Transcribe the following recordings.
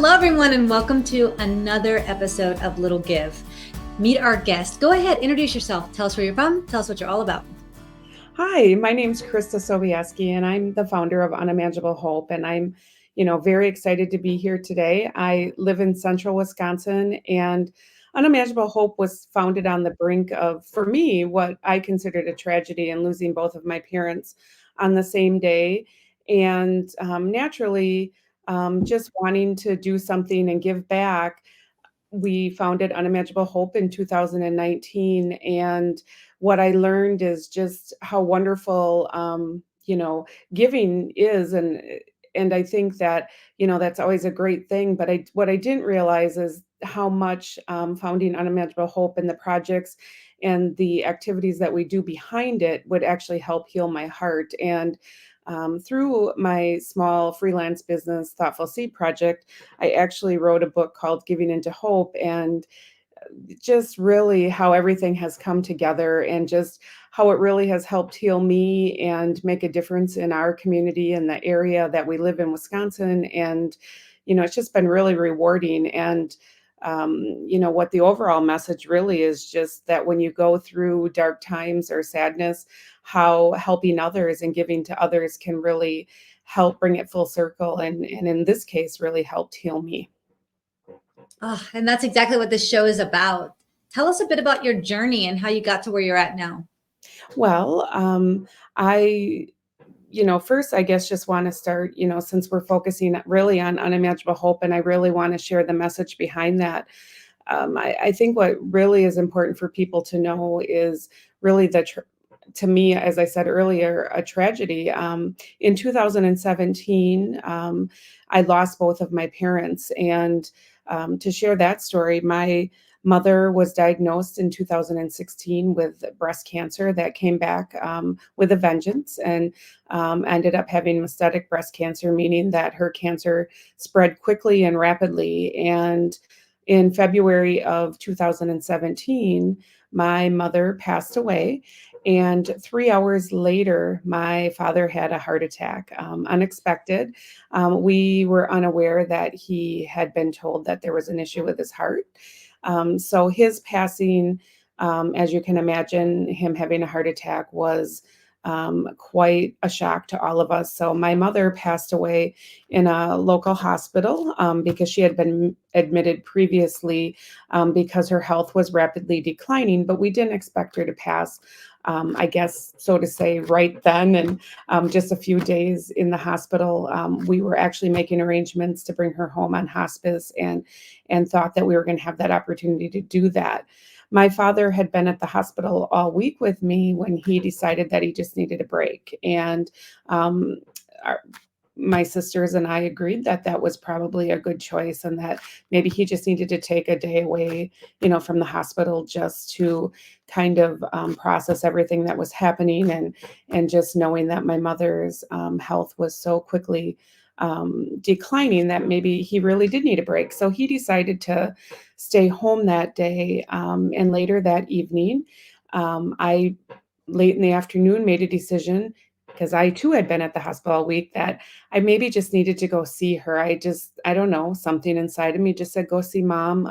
Hello, everyone, and welcome to another episode of Little Give. Meet our guest. Go ahead, introduce yourself. Tell us where you're from. Tell us what you're all about. Hi, my name's Krista Sobieski, and I'm the founder of Unimaginable Hope. And I'm, very excited to be here today. I live in central Wisconsin, and Unimaginable Hope was founded on the brink of, for me, what I considered a tragedy in losing both of my parents on the same day. And naturally, just wanting to do something and give back, we founded Unimaginable Hope in 2019. And what I learned is just how wonderful, giving is. And I think that, that's always a great thing. But what I didn't realize is how much founding Unimaginable Hope and the projects and the activities that we do behind it would actually help heal my heart. And through my small freelance business, Thoughtful Seed Project, I actually wrote a book called Giving into Hope, and just really how everything has come together and just how it really has helped heal me and make a difference in our community and the area that we live in, Wisconsin. And, it's just been really rewarding. And, what the overall message really is just that when you go through dark times or sadness, how helping others and giving to others can really help bring it full circle. And in this case, really helped heal me. Oh, and that's exactly what this show is about. Tell us a bit about your journey and how you got to where you're at now. Well, I, first, I guess just want to start, since we're focusing really on unimaginable hope, and I really want to share the message behind that. I think what really is important for people to know is really to me, as I said earlier, a tragedy. In 2017, I lost both of my parents. And to share that story, my mother was diagnosed in 2016 with breast cancer that came back with a vengeance, and ended up having metastatic breast cancer, meaning that her cancer spread quickly and rapidly. And in February of 2017, my mother passed away. And 3 hours later, my father had a heart attack, unexpected. We were unaware that he had been told that there was an issue with his heart. So his passing, as you can imagine, him having a heart attack was quite a shock to all of us. So my mother passed away in a local hospital because she had been admitted previously because her health was rapidly declining, but we didn't expect her to pass. I guess, so to say, right then. And just a few days in the hospital, we were actually making arrangements to bring her home on hospice, and thought that we were going to have that opportunity to do that. My father had been at the hospital all week with me when he decided that he just needed a break. And our, my sisters and I agreed that that was probably a good choice, and that maybe he just needed to take a day away, from the hospital, just to kind of process everything that was happening, and just knowing that my mother's health was so quickly declining that maybe he really did need a break. So he decided to stay home that day. And later that evening, I, late in the afternoon, made a decision, because I too had been at the hospital all week, that I maybe just needed to go see her. I don't know, something inside of me just said, go see mom,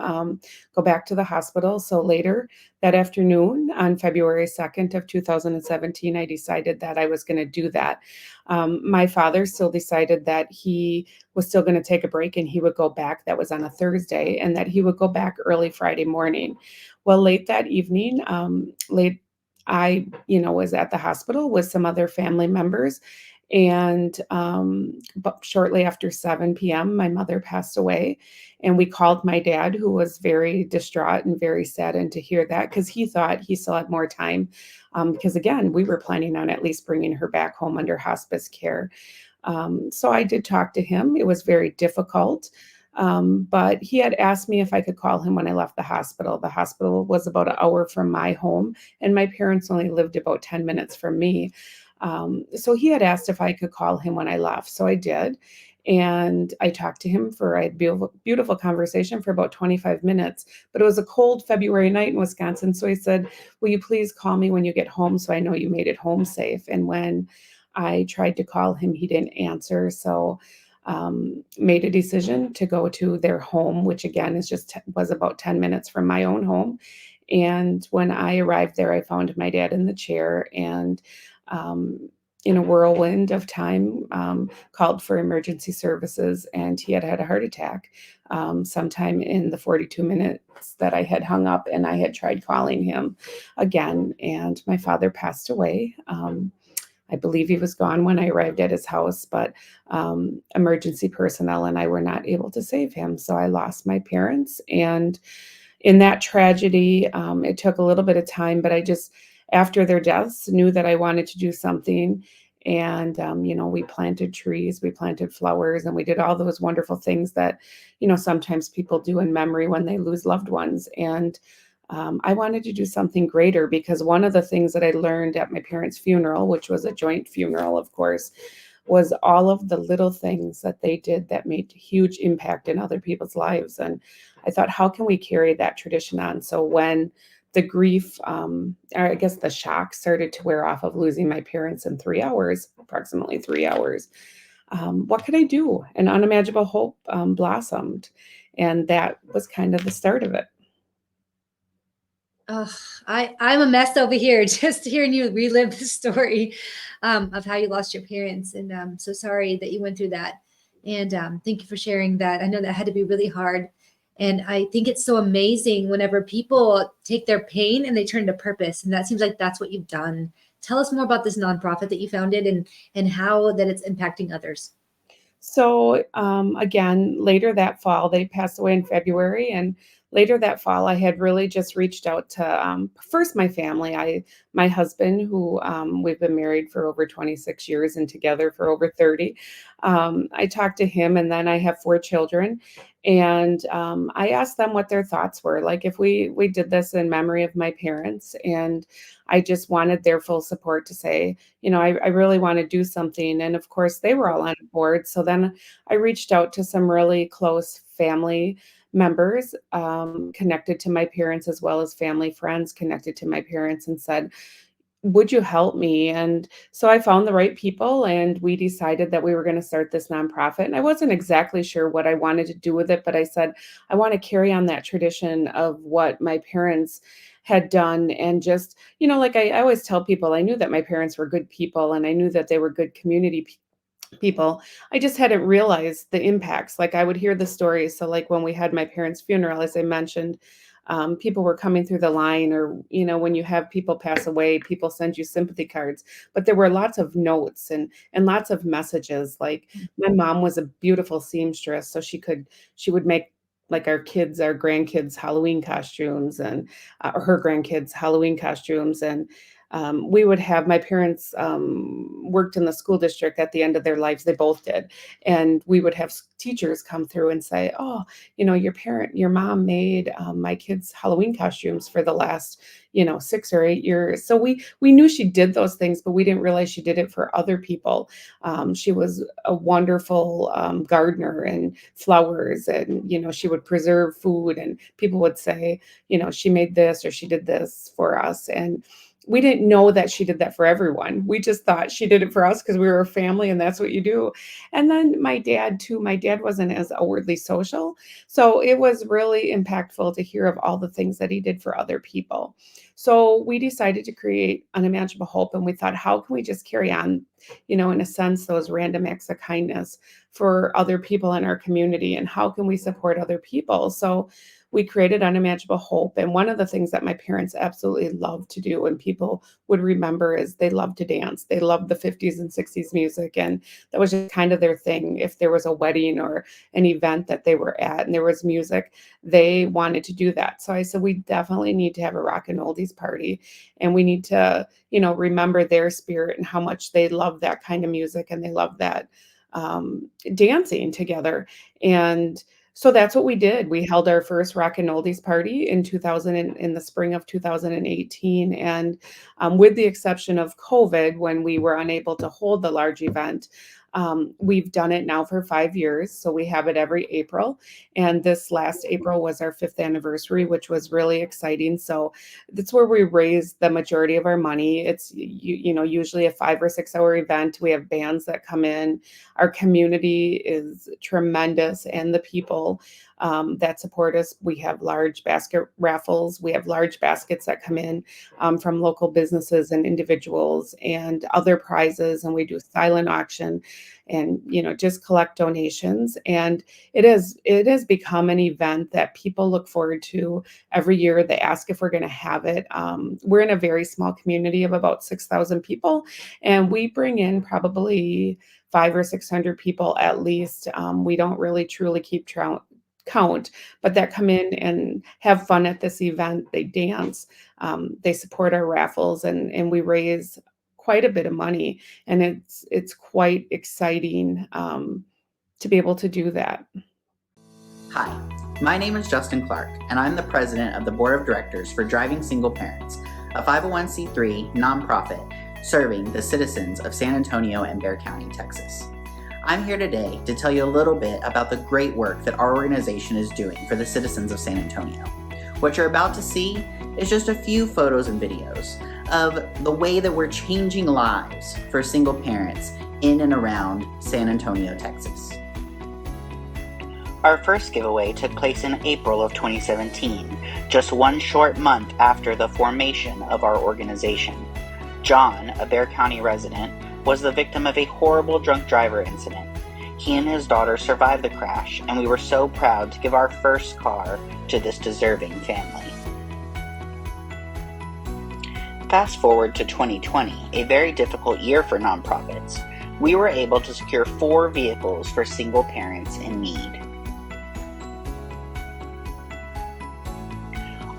go back to the hospital. So later that afternoon, on February 2nd of 2017, I decided that I was going to do that. My father still decided that he was still going to take a break and he would go back. That was on a Thursday, and that he would go back early Friday morning. Well, late that evening, I, was at the hospital with some other family members. And but shortly after 7 p.m., my mother passed away. And we called my dad, who was very distraught and very saddened to hear that, because he thought he still had more time. Because again, we were planning on at least bringing her back home under hospice care. So I did talk to him. It was very difficult. But he had asked me if I could call him when I left the hospital. The hospital was about an hour from my home, and my parents only lived about 10 minutes from me. So he had asked if I could call him when I left. So I did. And I talked to him for a beautiful, beautiful conversation for about 25 minutes. But it was a cold February night in Wisconsin. So he said, will you please call me when you get home, so I know you made it home safe? And when I tried to call him, he didn't answer. So made a decision to go to their home, which again was about 10 minutes from my own home. And when I arrived there, I found my dad in the chair, and in a whirlwind of time, called for emergency services, and he had had a heart attack sometime in the 42 minutes that I had hung up, and I had tried calling him again, and my father passed away. I believe he was gone when I arrived at his house, but emergency personnel and I were not able to save him. So I lost my parents. And in that tragedy, it took a little bit of time, but I just, after their deaths, knew that I wanted to do something. And, we planted trees, we planted flowers, and we did all those wonderful things that, sometimes people do in memory when they lose loved ones. And I wanted to do something greater, because one of the things that I learned at my parents' funeral, which was a joint funeral, of course, was all of the little things that they did that made a huge impact in other people's lives. And I thought, how can we carry that tradition on? So when the grief, or I guess the shock, started to wear off of losing my parents in 3 hours, approximately 3 hours, what could I do? And Unimaginable Hope blossomed. And that was kind of the start of it. Oh, I'm a mess over here just hearing you relive the story of how you lost your parents. And I'm so sorry that you went through that. And thank you for sharing that. I know that had to be really hard. And I think it's so amazing whenever people take their pain and they turn to purpose. And that seems like that's what you've done. Tell us more about this nonprofit that you founded and how that it's impacting others. So, again, later that fall, they passed away in February, and later that fall, I had really just reached out to, first my family. My husband, who, we've been married for over 26 years and together for over 30. I talked to him, and then I have 4 children, and, I asked them what their thoughts were, like, if we did this in memory of my parents, and I just wanted their full support to say, I really want to do something. And of course, they were all on board. So then I reached out to some really close family members, connected to my parents, as well as family friends connected to my parents, and said, would you help me? And so I found the right people, and we decided that we were going to start this nonprofit. And I wasn't exactly sure what I wanted to do with it, but I said, I want to carry on that tradition of what my parents had done. And just, like I always tell people, I knew that my parents were good people, and I knew that they were good community people. I just hadn't realized the impacts. Like, I would hear the stories. So like when we had my parents' funeral, as I mentioned, people were coming through the line, or, when you have people pass away, people send you sympathy cards, but there were lots of notes and lots of messages. Like, my mom was a beautiful seamstress, so she would make, like, our grandkids Halloween costumes, and her grandkids Halloween costumes. And we would have, my parents worked in the school district at the end of their lives. They both did. And we would have teachers come through and say, oh, your mom made my kids Halloween costumes for the last, 6 or 8 years. So we knew she did those things, but we didn't realize she did it for other people. She was a wonderful gardener and flowers, and, she would preserve food, and people would say, she made this or she did this for us. And we didn't know that she did that for everyone. We just thought she did it for us because we were a family and that's what you do. And then my dad too, my dad wasn't as outwardly social. So it was really impactful to hear of all the things that he did for other people. So we decided to create Unimaginable Hope, and we thought, how can we just carry on, in a sense, those random acts of kindness for other people in our community, and how can we support other people? So we created Unimaginable Hope. And one of the things that my parents absolutely loved to do, and people would remember, is they loved to dance. They loved the 50s and 60s music. And that was just kind of their thing. If there was a wedding or an event that they were at and there was music, they wanted to do that. So I said, we definitely need to have a rock and oldies party. And we need to, remember their spirit and how much they love that kind of music, and they love that dancing together. And so that's what we did. We held our first rock and oldies party in the spring of 2018. And with the exception of COVID, when we were unable to hold the large event, We've done it now for 5 years, so we have it every April. And this last April was our 5th anniversary, which was really exciting. So that's where we raise the majority of our money. It's usually a 5 or 6 hour event. We have bands that come in. Our community is tremendous, and the people that support us. We have large basket raffles. We have large baskets that come in from local businesses and individuals, and other prizes. And we do a silent auction, and just collect donations. And it has become an event that people look forward to every year. They ask if we're going to have it. We're in a very small community of about 6,000 people, and we bring in probably 500 or 600 people at least. We don't really truly keep count, but that come in and have fun at this event. They dance, they support our raffles, and we raise quite a bit of money, and it's quite exciting to be able to do that. Hi, my name is Justin Clark, and I'm the president of the board of directors for Driving Single Parents, a 501c3 nonprofit serving the citizens of San Antonio and Bexar County, Texas. I'm here today to tell you a little bit about the great work that our organization is doing for the citizens of San Antonio. What you're about to see is just a few photos and videos of the way that we're changing lives for single parents in and around San Antonio, Texas. Our first giveaway took place in April of 2017, just one short month after the formation of our organization. John, a Bexar County resident, was the victim of a horrible drunk driver incident. He and his daughter survived the crash, and we were so proud to give our first car to this deserving family. Fast forward to 2020, a very difficult year for nonprofits. We were able to secure 4 vehicles for single parents in need.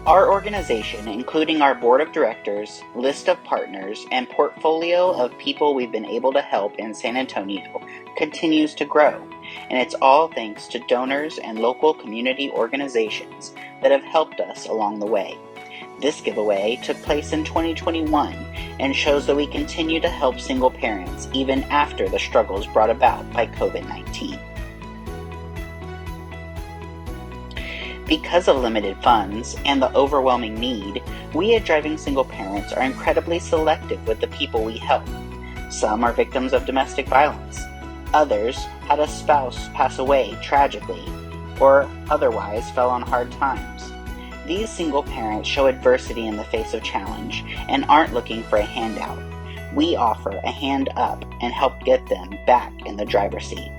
Our organization, including our board of directors, list of partners, and portfolio of people we've been able to help in San Antonio, continues to grow, and it's all thanks to donors and local community organizations that have helped us along the way. This giveaway took place in 2021 and shows that we continue to help single parents even after the struggles brought about by COVID-19. Because of limited funds and the overwhelming need, we at Driving Single Parents are incredibly selective with the people we help. Some are victims of domestic violence. Others had a spouse pass away tragically, or otherwise fell on hard times. These single parents show adversity in the face of challenge and aren't looking for a handout. We offer a hand up and help get them back in the driver's seat.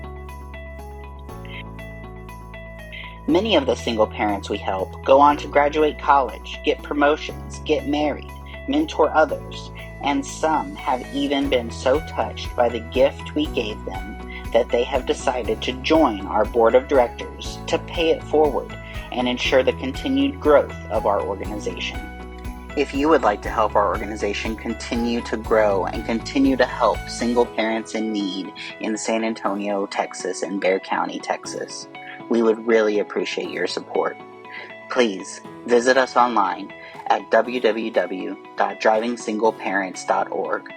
Many of the single parents we help go on to graduate college, get promotions, get married, mentor others, and some have even been so touched by the gift we gave them that they have decided to join our board of directors to pay it forward and ensure the continued growth of our organization. If you would like to help our organization continue to grow and continue to help single parents in need in San Antonio, Texas, and Bexar County, Texas, we would really appreciate your support. Please visit us online at www.drivingsingleparents.org.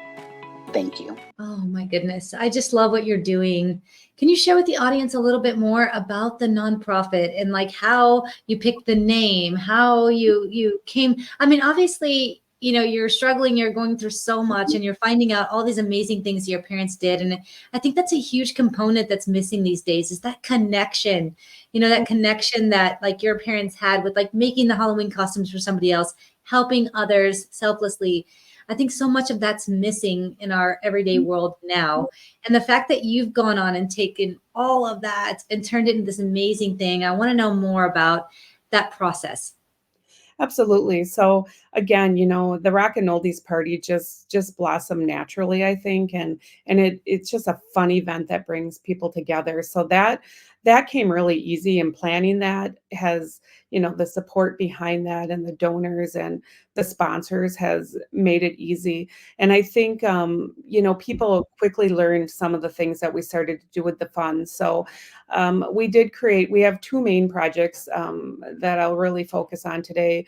Thank you. Oh my goodness. I just love what you're doing. Can you share with the audience a little bit more about the nonprofit and like how you picked the name, how you came? I mean, obviously, you're struggling, you're going through so much, and you're finding out all these amazing things your parents did. And I think that's a huge component that's missing these days is that connection, that connection that like your parents had with like making the Halloween costumes for somebody else, helping others selflessly. I think so much of that's missing in our everyday world now. And the fact that you've gone on and taken all of that and turned it into this amazing thing, I want to know more about that process. Absolutely. So again, the Rock and Oldies party just blossomed naturally, I think, and it's just a fun event that brings people together. So that came really easy, and planning that has, the support behind that and the donors and the sponsors has made it easy. And I think people quickly learned some of the things that we started to do with the funds. So we have 2 main projects that I'll really focus on today,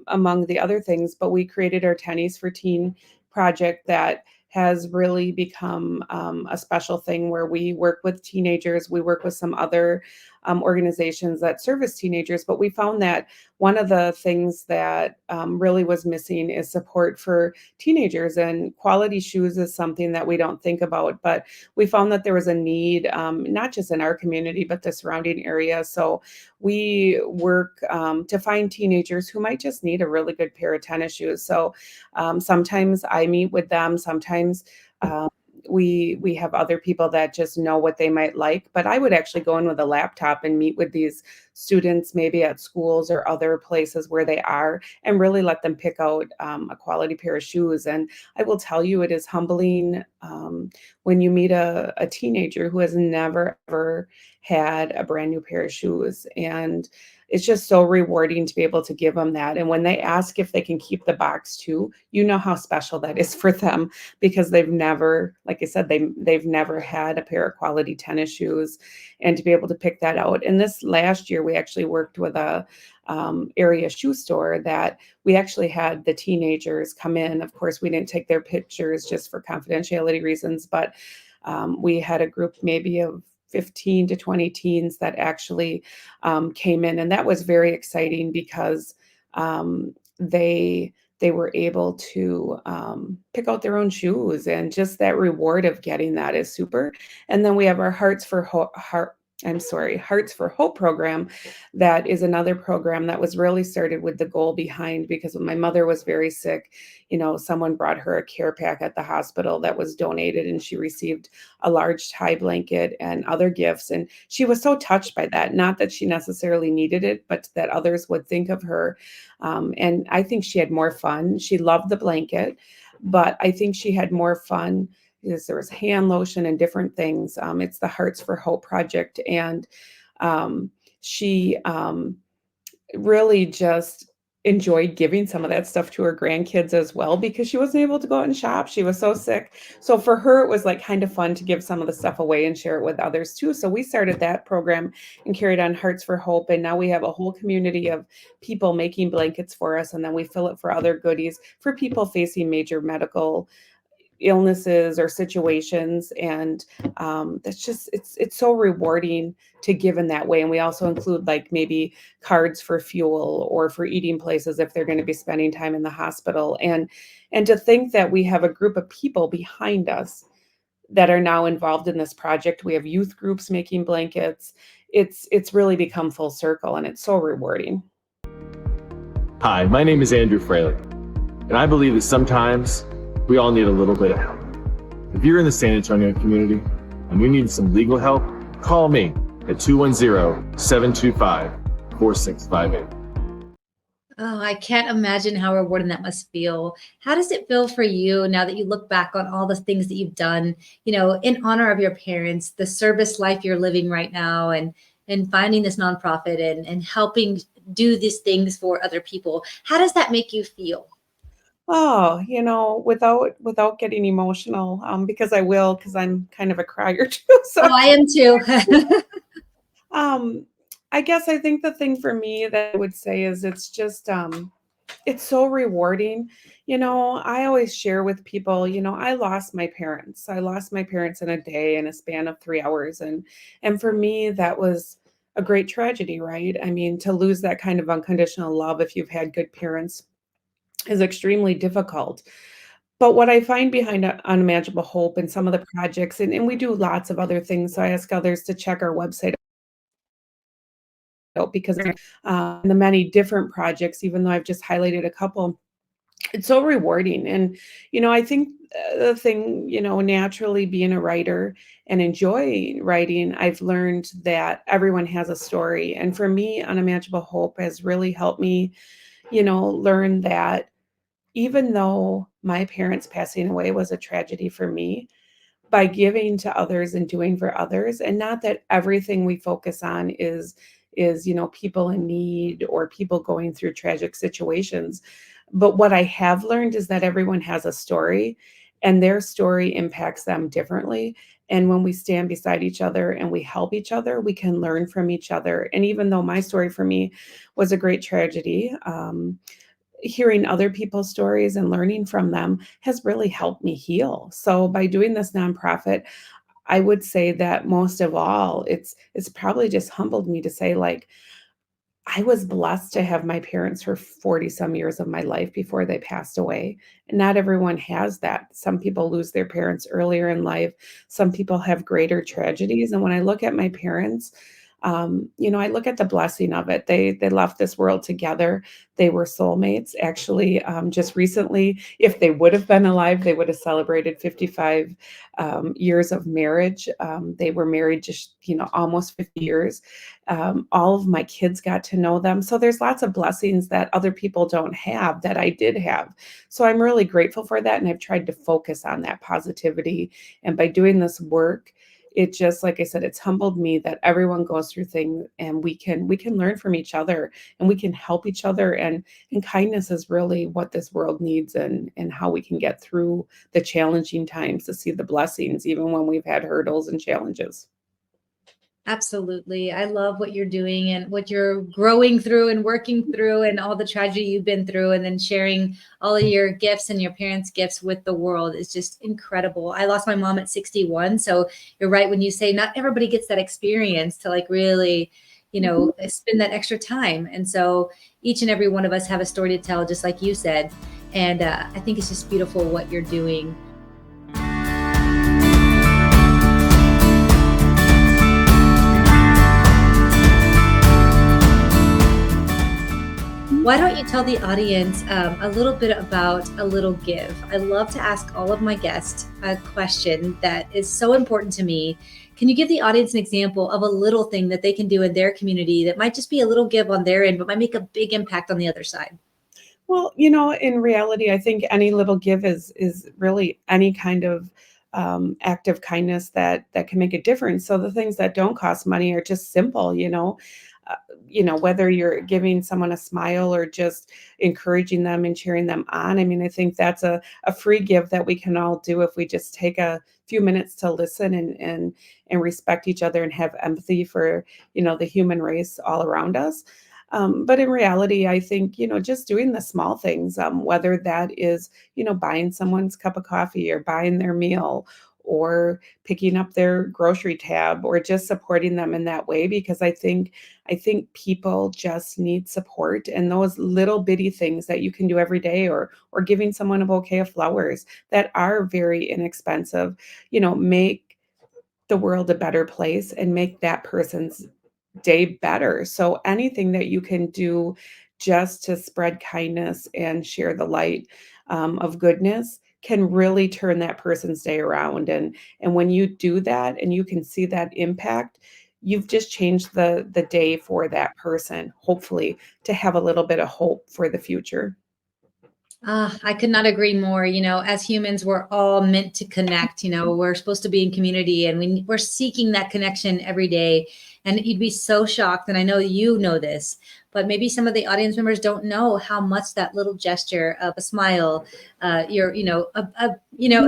among the other things, but we created our Tennies for Teen project that has really become a special thing where we work with teenagers. We work with some other organizations that service teenagers, but we found that one of the things that really was missing is support for teenagers, and quality shoes is something that we don't think about, but we found that there was a need, not just in our community, but the surrounding area. So we work to find teenagers who might just need a really good pair of tennis shoes. So sometimes I meet with them, sometimes um, we have other people that just know what they might like, but I would actually go in with a laptop and meet with these students, maybe at schools or other places where they are, and really let them pick out a quality pair of shoes. And I will tell you, it is humbling when you meet a teenager who has never ever had a brand new pair of shoes, and it's just so rewarding to be able to give them that. And when they ask if they can keep the box too, you know how special that is for them, because they've never, like I said, they've never had a pair of quality tennis shoes, and to be able to pick that out. And this last year, we actually worked with a area shoe store that we actually had the teenagers come in. Of course, we didn't take their pictures just for confidentiality reasons, but we had a group maybe of 15 to 20 teens that actually came in, and that was very exciting because they were able to pick out their own shoes, and just that reward of getting that is super. And then we have our Hearts for Hope program. That is another program that was really started with the goal behind, because when my mother was very sick, someone brought her a care pack at the hospital that was donated, and she received a large tie blanket and other gifts. And she was so touched by that, not that she necessarily needed it, but that others would think of her. And I think she had more fun. She loved the blanket, but I think she had more fun because there was hand lotion and different things. It's the Hearts for Hope project. And she really just enjoyed giving some of that stuff to her grandkids as well, because she wasn't able to go out and shop. She was so sick. So for her, it was like kind of fun to give some of the stuff away and share it with others too. So we started that program and carried on Hearts for Hope. And now we have a whole community of people making blankets for us. And then we fill it for other goodies for people facing major medical illnesses or situations. And that's just, it's so rewarding to give in that way. And we also include like maybe cards for fuel or for eating places if they're going to be spending time in the hospital. And to think that we have a group of people behind us that are now involved in this project. We have youth groups making blankets. It's really become full circle, and it's so rewarding. Hi, my name is Andrew Fraley, and I believe that sometimes we all need a little bit of help. If you're in the San Antonio community and you need some legal help, call me at 210-725-4658. Oh, I can't imagine how rewarding that must feel. How does it feel for you now that you look back on all the things that you've done, in honor of your parents, the service life you're living right now, and finding this nonprofit and helping do these things for other people? How does that make you feel? Oh, without getting emotional, because I will, because I'm kind of a crier too. So, Oh, I am too. I guess I think the thing for me that I would say is it's just, it's so rewarding. I always share with people, I lost my parents. I lost my parents in a day, in a span of 3 hours. And for me, that was a great tragedy, right? I mean, to lose that kind of unconditional love if you've had good parents is extremely difficult. But what I find behind Unimaginable Hope and some of the projects, and we do lots of other things. So I ask others to check our website out, because the many different projects, even though I've just highlighted a couple, it's so rewarding. And, I think the thing, naturally being a writer and enjoying writing, I've learned that everyone has a story. And for me, Unimaginable Hope has really helped me, learn that even though my parents passing away was a tragedy for me, by giving to others and doing for others, and not that everything we focus on is people in need or people going through tragic situations, but what I have learned is that everyone has a story, and their story impacts them differently. And when we stand beside each other and we help each other, we can learn from each other. And even though my story for me was a great tragedy, hearing other people's stories and learning from them has really helped me heal. So by doing this nonprofit, I would say that most of all, it's probably just humbled me to say, like, I was blessed to have my parents for 40 some years of my life before they passed away. And not everyone has that. Some people lose their parents earlier in life. Some people have greater tragedies. And when I look at my parents, I look at the blessing of it. They left this world together. They were soulmates. Actually, just recently, if they would have been alive, they would have celebrated 55 years of marriage. They were married just almost 50 years. All of my kids got to know them. So there's lots of blessings that other people don't have that I did have. So I'm really grateful for that. And I've tried to focus on that positivity. And by doing this work, it just, like I said, it's humbled me that everyone goes through things and we can learn from each other and we can help each other. And kindness is really what this world needs, and how we can get through the challenging times to see the blessings, even when we've had hurdles and challenges. Absolutely. I love what you're doing and what you're growing through and working through, and all the tragedy you've been through, and then sharing all of your gifts and your parents' gifts with the world is just incredible. I lost my mom at 61. So you're right when you say not everybody gets that experience to like really, spend that extra time. And so each and every one of us have a story to tell, just like you said. And I think it's just beautiful what you're doing. Why don't you tell the audience a little bit about a little give? I love to ask all of my guests a question that is so important to me. Can you give the audience an example of a little thing that they can do in their community that might just be a little give on their end, but might make a big impact on the other side? Well, in reality, I think any little give is really any kind of act of kindness that can make a difference. So the things that don't cost money are just simple. Uh, whether you're giving someone a smile or just encouraging them and cheering them on. I mean, I think that's a free give that we can all do if we just take a few minutes to listen and respect each other and have empathy for the human race all around us. But in reality, I think, just doing the small things, whether that is, buying someone's cup of coffee or buying their meal or picking up their grocery tab or just supporting them in that way, because I think people just need support, and those little bitty things that you can do every day, or giving someone a bouquet of flowers that are very inexpensive, make the world a better place and make that person's day better. So anything that you can do just to spread kindness and share the light of goodness can really turn that person's day around. And when you do that and you can see that impact, you've just changed the day for that person, hopefully, to have a little bit of hope for the future. I could not agree more. As humans, we're all meant to connect. We're supposed to be in community, and we're seeking that connection every day. And you'd be so shocked, and I know you know this, but maybe some of the audience members don't know how much that little gesture of a smile, a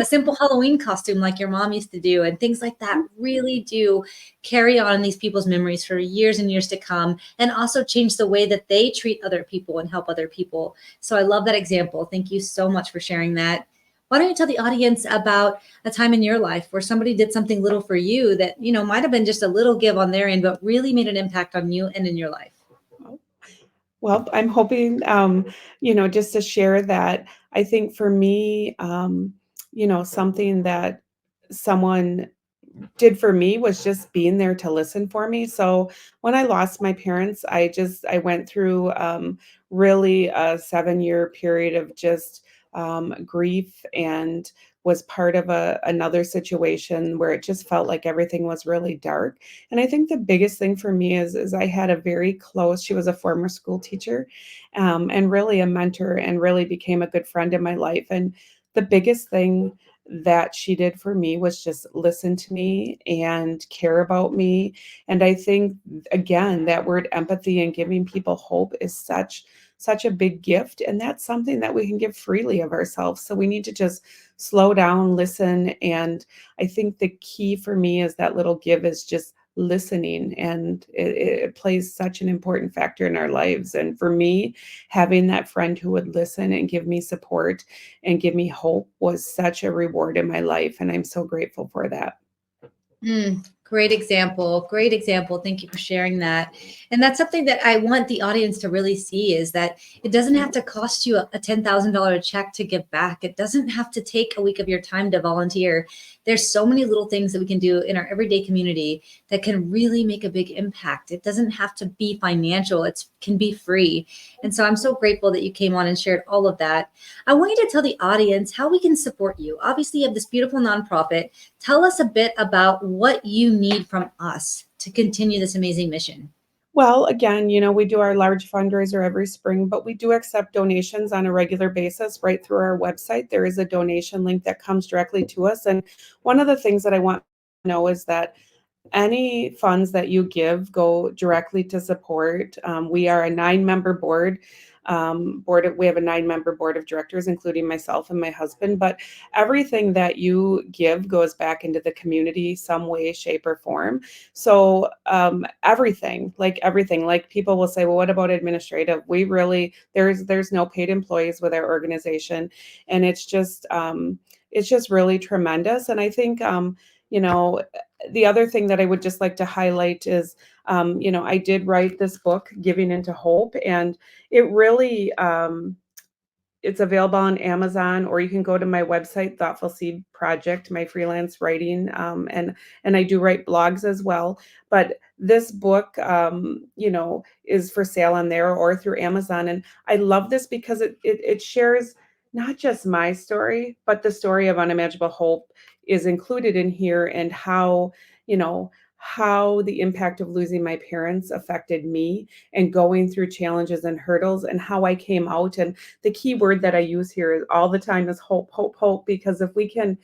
simple Halloween costume like your mom used to do, and things like that really do carry on in these people's memories for years and years to come, and also change the way that they treat other people and help other people. So I love that example. Thank you so much for sharing that. Why don't you tell the audience about a time in your life where somebody did something little for you that, might have been just a little give on their end, but really made an impact on you and in your life? Well, I'm hoping, just to share that I think for me, something that someone did for me was just being there to listen for me. So when I lost my parents, I went through really a 7-year period of just grief, and was part of another situation where it just felt like everything was really dark. And I think the biggest thing for me is I had a very close, she was a former school teacher, and really a mentor, and really became a good friend in my life. And the biggest thing that she did for me was just listen to me and care about me. And I think, again, that word empathy and giving people hope is such a big gift, and that's something that we can give freely of ourselves. So we need to just slow down, listen, and I think the key for me is that little give is just listening, and it plays such an important factor in our lives. And for me, having that friend who would listen and give me support and give me hope was such a reward in my life, and I'm so grateful for that. Great example. Great example. Thank you for sharing that. And that's something that I want the audience to really see, is that it doesn't have to cost you a $10,000 check to give back. It doesn't have to take a week of your time to volunteer. There's so many little things that we can do in our everyday community that can really make a big impact. It doesn't have to be financial. It can be free. And so I'm so grateful that you came on and shared all of that. I want you to tell the audience how we can support you. Obviously, you have this beautiful nonprofit. Tell us a bit about what you need from us to continue this amazing mission. Well, again, we do our large fundraiser every spring, but we do accept donations on a regular basis right through our website. There is a donation link that comes directly to us. And one of the things that I want to know is that any funds that you give go directly to support. We are a 9-member board. We have a 9-member board of directors, including myself and my husband. But everything that you give goes back into the community, some way, shape, or form. So everything, like people will say, well, what about administrative? We really there's no paid employees with our organization, and it's just really tremendous. And I think the other thing that I would just like to highlight is, I did write this book, Giving into Hope, and it really, it's available on Amazon, or you can go to my website, Thoughtful Seed Project, my freelance writing, and I do write blogs as well. But this book, is for sale on there or through Amazon, and I love this because it shares not just my story, but the story of Unimaginable Hope is included in here, and how the impact of losing my parents affected me and going through challenges and hurdles, and how I came out. And the key word that I use here all the time is hope, hope, hope, because if we can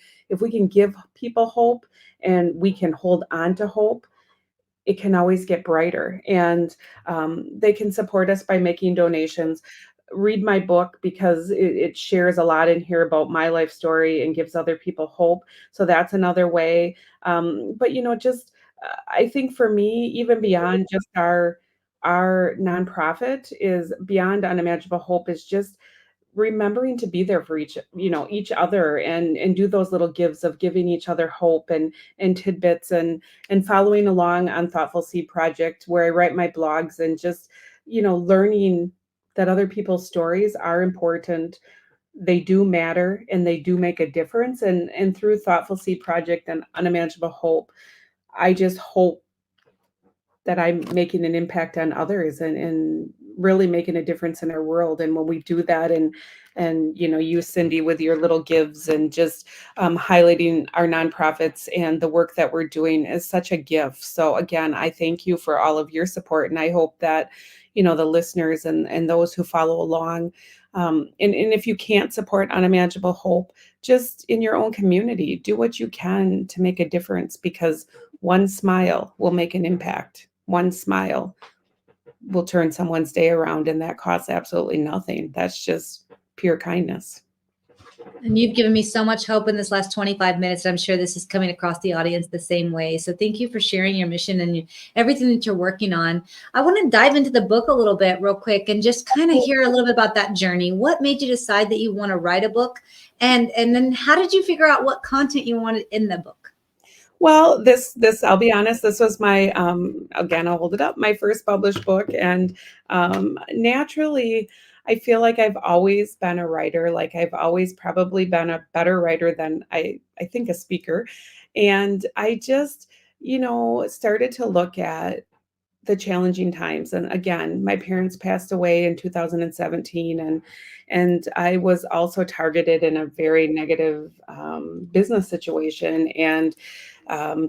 give people hope and we can hold on to hope, it can always get brighter. And they can support us by making donations. Read my book because it shares a lot in here about my life story and gives other people hope. So that's another way. But just I think for me, even beyond just our nonprofit, is beyond Unimaginable Hope, is just remembering to be there for each other, and do those little gives of giving each other hope and tidbits, and following along on Thoughtful Seed Project, where I write my blogs, and just learning that other people's stories are important. They do matter, and they do make a difference. And through Thoughtful Seed Project and Unimaginable Hope, I just hope that I'm making an impact on others, and really making a difference in our world. And when we do that, and you, Cindy, with your little gives, and just highlighting our nonprofits and the work that we're doing, is such a gift. So again, I thank you for all of your support, and I hope that the listeners and those who follow along, and if you can't support Unimaginable Hope, just in your own community, do what you can to make a difference, because one smile will make an impact. One smile will turn someone's day around, and that costs absolutely nothing. That's just pure kindness. And you've given me so much hope in this last 25 minutes. I'm sure this is coming across the audience the same way. So thank you for sharing your mission and everything that you're working on. I want to dive into the book a little bit real quick and just kind of hear a little bit about that journey. What made you decide that you want to write a book? And then how did you figure out what content you wanted in the book? Well, this I'll be honest, this was my again, I'll hold it up, my first published book. And naturally, I feel like I've always been a writer. Like, I've always probably been a better writer than I think a speaker. And I just, started to look at the challenging times. And again, my parents passed away in 2017, and I was also targeted in a very negative business situation. And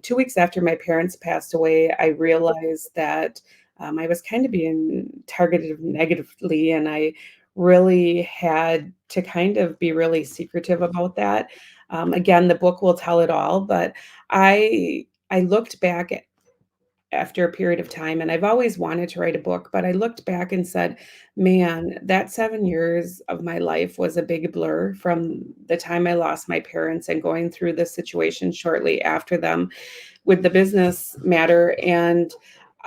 2 weeks after my parents passed away, I realized that I was kind of being targeted negatively, and I really had to kind of be really secretive about that. Again, the book will tell it all, but I looked back after a period of time. And I've always wanted to write a book, but I looked back and said, man, that 7 years of my life was a big blur from the time I lost my parents and going through this situation shortly after them with the business matter. And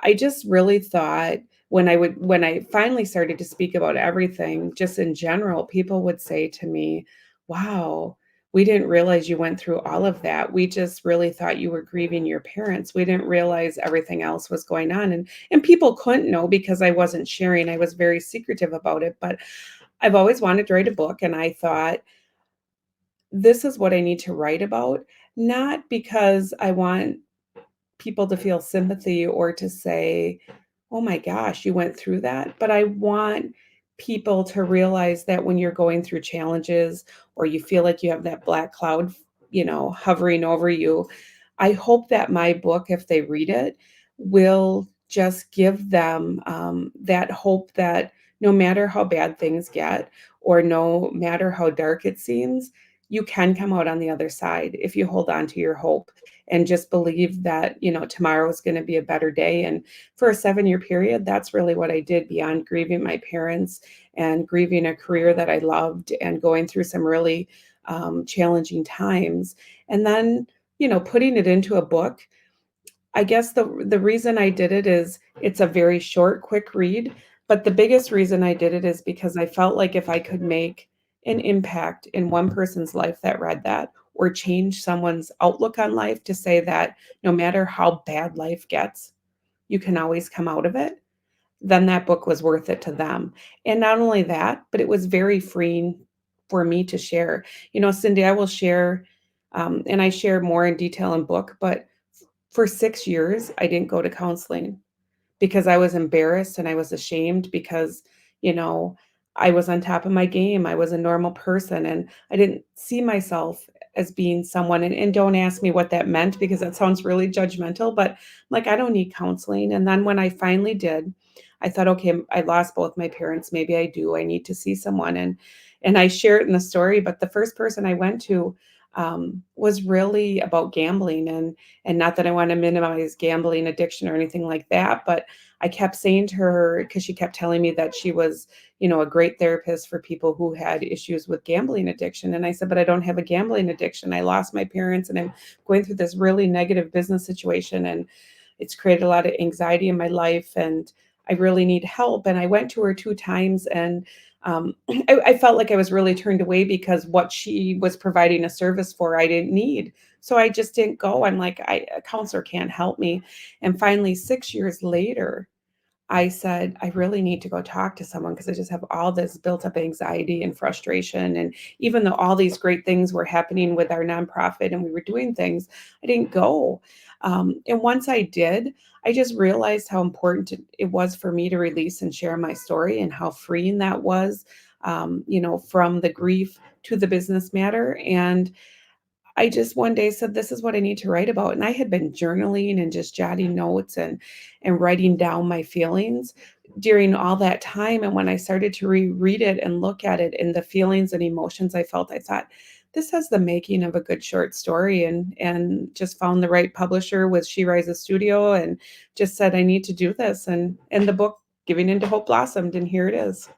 I just really thought when I finally started to speak about everything, just in general, people would say to me, wow, we didn't realize you went through all of that. We just really thought you were grieving your parents. We didn't realize everything else was going on. And people couldn't know because I wasn't sharing. I was very secretive about it. But I've always wanted to write a book, and I thought, this is what I need to write about, not because I want people to feel sympathy or to say, "Oh my gosh, you went through that." But I want people to realize that when you're going through challenges or you feel like you have that black cloud, hovering over you, I hope that my book, if they read it, will just give them that hope that no matter how bad things get or no matter how dark it seems, you can come out on the other side if you hold on to your hope and just believe that, tomorrow is going to be a better day. And for a 7-year period, that's really what I did beyond grieving my parents and grieving a career that I loved and going through some really challenging times. And then, putting it into a book. I guess the reason I did it is it's a very short, quick read, but the biggest reason I did it is because I felt like if I could make an impact in one person's life that read that, or change someone's outlook on life to say that no matter how bad life gets, you can always come out of it, then that book was worth it to them. And not only that, but it was very freeing for me to share. Cindy, I will share, and I share more in detail in book, but for 6 years, I didn't go to counseling because I was embarrassed and I was ashamed because, you know, I was on top of my game. I was a normal person and I didn't see myself as being someone. And don't ask me what that meant because that sounds really judgmental, but like, I don't need counseling. And then when I finally did, I thought, okay, I lost both my parents. Maybe I do. I need to see someone. And I share it in the story, but the first person I went to was really about gambling, and not that I want to minimize gambling addiction or anything like that, but I kept saying to her, because she kept telling me that she was, a great therapist for people who had issues with gambling addiction. And I said, but I don't have a gambling addiction. I lost my parents and I'm going through this really negative business situation, and it's created a lot of anxiety in my life, and I really need help. And I went to her 2 times, and I felt like I was really turned away because what she was providing a service for, I didn't need. So I just didn't go. I'm like, a counselor can't help me. And finally, 6 years later, I said, I really need to go talk to someone because I just have all this built up anxiety and frustration. And even though all these great things were happening with our nonprofit and we were doing things, I didn't go. And once I did, I just realized how important it was for me to release and share my story and how freeing that was, from the grief to the business matter. And I just one day said, this is what I need to write about. And I had been journaling and just jotting notes and writing down my feelings during all that time. And when I started to reread it and look at it and the feelings and emotions I felt, I thought, this has the making of a good short story, and just found the right publisher with She Rises Studio and just said, I need to do this. And the book Giving Into Hope blossomed, and here it is.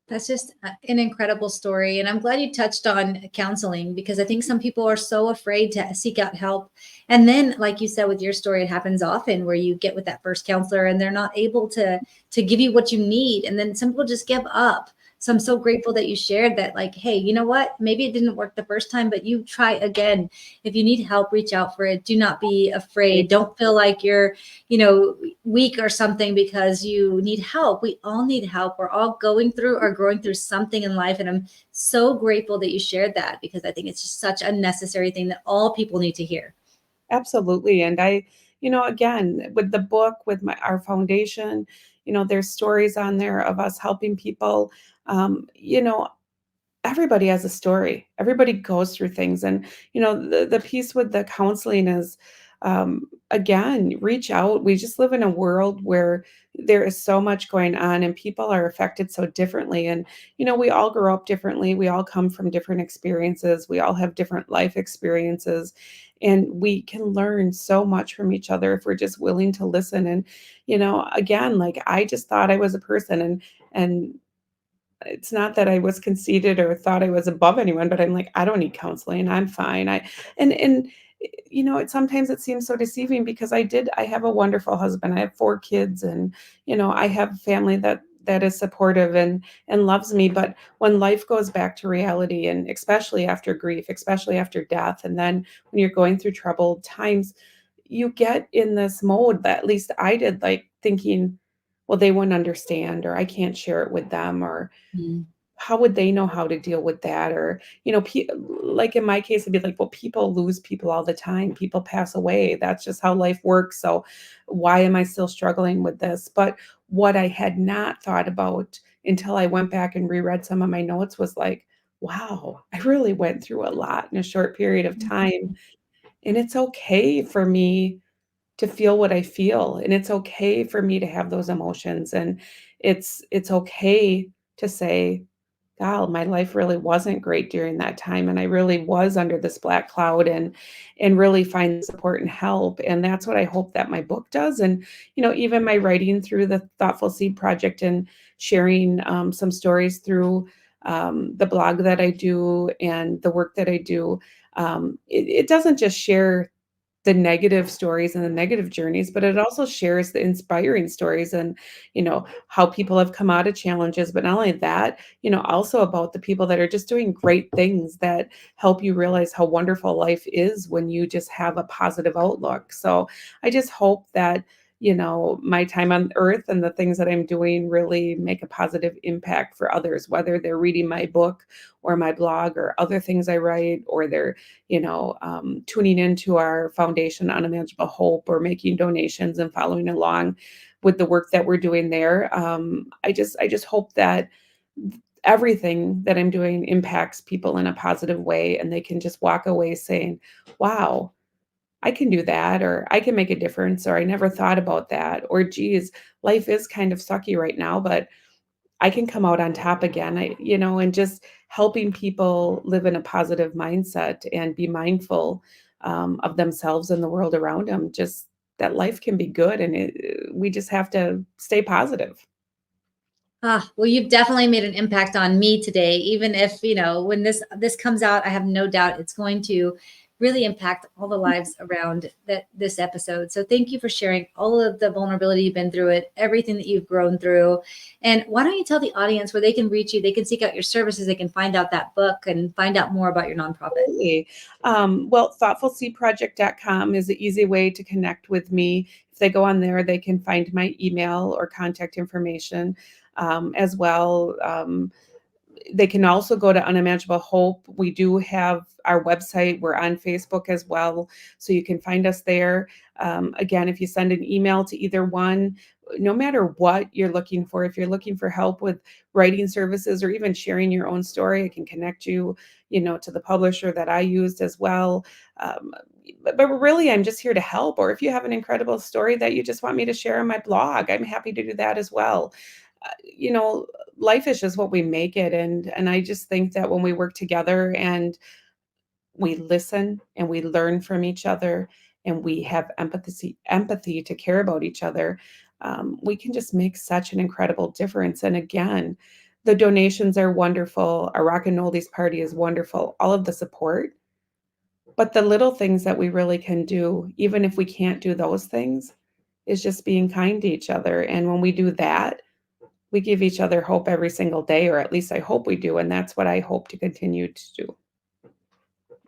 That's just an incredible story. And I'm glad you touched on counseling, because I think some people are so afraid to seek out help. And then, like you said, with your story, it happens often where you get with that first counselor and they're not able to give you what you need. And then some people just give up. So I'm so grateful that you shared that, like, hey, you know what? Maybe it didn't work the first time, but you try again. If you need help, reach out for it. Do not be afraid. Don't feel like you're, weak or something because you need help. We all need help. We're all going through or growing through something in life. And I'm so grateful that you shared that, because I think it's just such a necessary thing that all people need to hear. Absolutely. And I, again, with the book, with our foundation, there's stories on there of us helping people. Everybody has a story. Everybody goes through things. And, the piece with the counseling is, again, reach out. We just live in a world where there is so much going on and people are affected so differently. And, we all grow up differently. We all come from different experiences. We all have different life experiences. And we can learn so much from each other if we're just willing to listen. And, again, like I just thought I was a person and it's not that I was conceited or thought I was above anyone, but I'm like, I don't need counseling. I'm fine. And sometimes it seems so deceiving because I have a wonderful husband. I have 4 kids and, I have a family that is supportive and loves me. But when life goes back to reality, and especially after grief, especially after death, and then when you're going through troubled times, you get in this mode that at least I did, like thinking, well, they wouldn't understand, or I can't share it with them, or Mm. how would they know how to deal with that? Or, like in my case, it'd be like, well, people lose people all the time. People pass away. That's just how life works. So why am I still struggling with this? But what I had not thought about until I went back and reread some of my notes was like, wow, I really went through a lot in a short period of time. And it's okay for me to feel what I feel, and it's okay for me to have those emotions, and it's okay to say, "God, my life really wasn't great during that time, and I really was under this black cloud," and really find support and help, and that's what I hope that my book does, and, even my writing through the Thoughtful Seed Project and sharing, some stories through, the blog that I do and the work that I do, it doesn't just share the negative stories and the negative journeys, but it also shares the inspiring stories and, how people have come out of challenges. But not only that, also about the people that are just doing great things that help you realize how wonderful life is when you just have a positive outlook. So I just hope that, my time on earth and the things that I'm doing really make a positive impact for others, whether they're reading my book or my blog or other things I write, or they're tuning into our foundation, Unimaginable Hope, or making donations and following along with the work that we're doing there. I just hope that everything that I'm doing impacts people in a positive way, and they can just walk away saying, "Wow, I can do that," or "I can make a difference," or "I never thought about that," or "Geez, life is kind of sucky right now, but I can come out on top again." And just helping people live in a positive mindset and be mindful of themselves and the world around them. Just that life can be good, and we just have to stay positive. Well, you've definitely made an impact on me today. Even if, when this comes out, I have no doubt it's going to really impact all the lives around this episode. So thank you for sharing all of the vulnerability you've been through, it, everything that you've grown through. And why don't you tell the audience where they can reach you, they can seek out your services, they can find out that book and find out more about your nonprofit. Absolutely. Well, thoughtfulseedproject.com is an easy way to connect with me. If they go on there, they can find my email or contact information as well. They can also go to Unimaginable Hope. We do have our website. We're on Facebook as well, so you can find us there. Again, if you send an email to either one, no matter what you're looking for, if you're looking for help with writing services or even sharing your own story, I can connect you, to the publisher that I used as well. But really, I'm just here to help. Or if you have an incredible story that you just want me to share on my blog, I'm happy to do that as well. Life is just what we make it. And I just think that when we work together and we listen and we learn from each other and we have empathy to care about each other, we can just make such an incredible difference. And again, the donations are wonderful. Our Rock and Oldies party is wonderful. All of the support. But the little things that we really can do, even if we can't do those things, is just being kind to each other. And when we do that, we give each other hope every single day, or at least I hope we do. And that's what I hope to continue to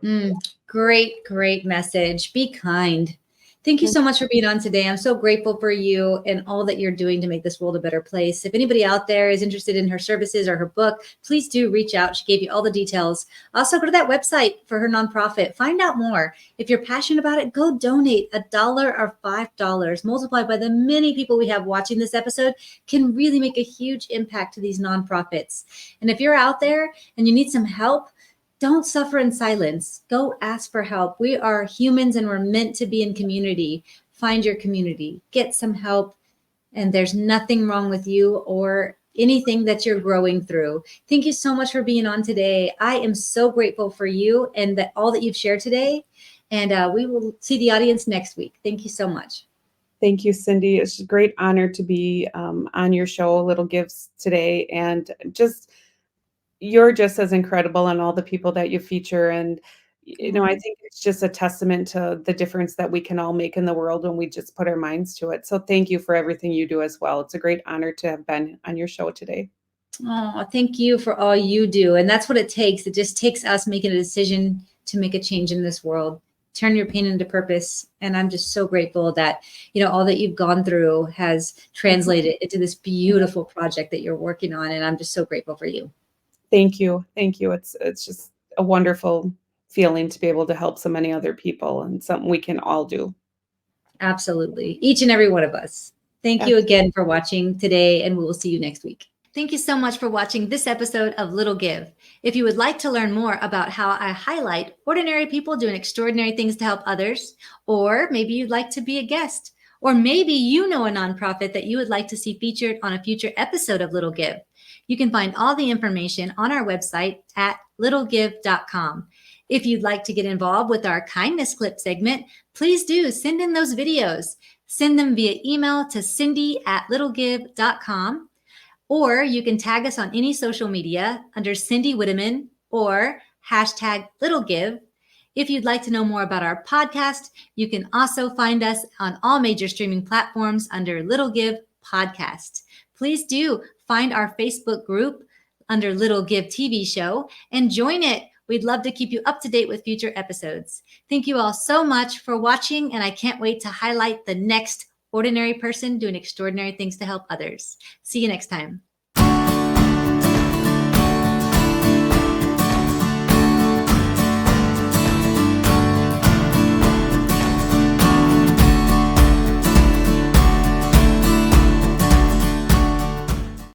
do. Great message. Be kind. Thank you so much for being on today. I'm so grateful for you and all that you're doing to make this world a better place. If anybody out there is interested in her services or her book, please do reach out. She gave you all the details. Also, go to that website for her nonprofit. Find out more. If you're passionate about it, go donate $1 or $5. Multiplied by the many people we have watching this episode can really make a huge impact to these nonprofits. And if you're out there and you need some help, don't suffer in silence. Go ask for help. We are humans and we're meant to be in community. Find your community, get some help, and there's nothing wrong with you or anything that you're growing through. Thank you so much for being on today. I am so grateful for you and that all that you've shared today. And we will see the audience next week. Thank you so much. Thank you, Cindy. It's a great honor to be on your show, Little Gives, today. And you're just as incredible and all the people that you feature. And, I think it's just a testament to the difference that we can all make in the world when we just put our minds to it. So thank you for everything you do as well. It's a great honor to have been on your show today. Oh, thank you for all you do. And that's what it takes. It just takes us making a decision to make a change in this world. Turn your pain into purpose. And I'm just so grateful that, all that you've gone through has translated into this beautiful project that you're working on. And I'm just so grateful for you. Thank you. Thank you. It's just a wonderful feeling to be able to help so many other people, and something we can all do. Absolutely. Each and every one of us. Thank you again for watching today, and we will see you next week. Thank you so much for watching this episode of Little Give. If you would like to learn more about how I highlight ordinary people doing extraordinary things to help others, or maybe you'd like to be a guest, or maybe you know a nonprofit that you would like to see featured on a future episode of Little Give, you can find all the information on our website at littlegive.com. If you'd like to get involved with our kindness clip segment, please do send in those videos. Send them via email to cindy@littlegive.com, or you can tag us on any social media under Cindy Whitteman or #LittleGive. If you'd like to know more about our podcast, you can also find us on all major streaming platforms under Little Give Podcast. Please do find our Facebook group under Little Give TV Show and join it. We'd love to keep you up to date with future episodes. Thank you all so much for watching, and I can't wait to highlight the next ordinary person doing extraordinary things to help others. See you next time.